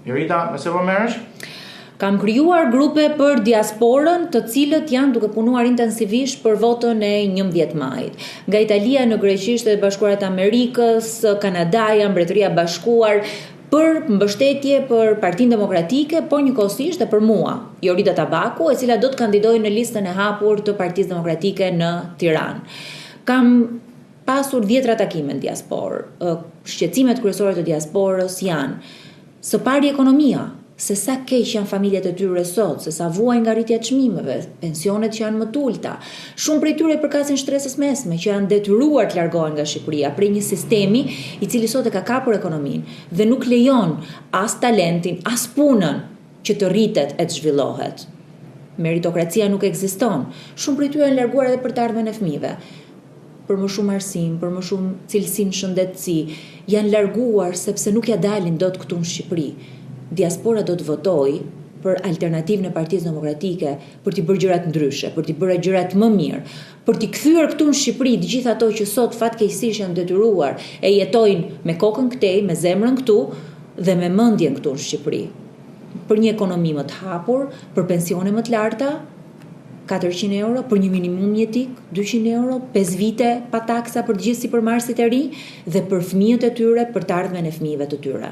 Jorita, me se po merresh? Kam krijuar grupe për diasporën, të cilët janë duke punuar intensivisht për votën e 11 majit. Nga Italia në Greqi, Shtetet e Bashkuara të Amerikës, Kanadaja, Mbretëria e Bashkuar, për mbështetje për Partinë Demokratike, por njëkohësisht edhe për mua, Jorita Tabaku, e cila do të kandidojë në listën e hapur të Partisë Demokratike në Tiranë. Kam pasur 10 takime në diasporë. Shqetësimet kryesore të diasporës janë së pari ekonomia, se sa keq janë familjet e tyre sot, se sa vuajnë nga rritja e çmimeve, pensionet që janë më të ulta. Shumë prej tyre përkasin shtresës mesme që janë detyruar të largohen nga Shqipëria prej një sistemi i cili sot e ka kapur ekonominë dhe nuk lejon as talentin, as punën që të rritet e të zhvillohet. Meritokracia nuk ekziston. Shumë prej tyre janë larguar edhe për të ardhmen e fëmijëve. Për më shumë arsim, për më shumë cilësi në shëndetësi, janë larguar sepse nuk ja dalin dot këtu në Shqipëri. Diaspora do të votojë për alternativën e Partisë Demokratike për t'i bërë gjërat ndryshe, për t'i bërë gjërat më mirë, për t'i kthyer këtu në Shqipëri të gjithë ato që sot fatkeqësisht janë detyruar e jetojnë me kokën këtej, me zemrën këtu dhe me mendjen këtu në Shqipëri. Për një ekonomi më të hapur, për pensione më të larta, 400 euro, për një minimum jetik, 200 euro, 5 vite pa taksa për të gjithë sipërmarrësit e ri dhe për fëmijët e tyre, për të ardhmen e fëmijëve të tyre.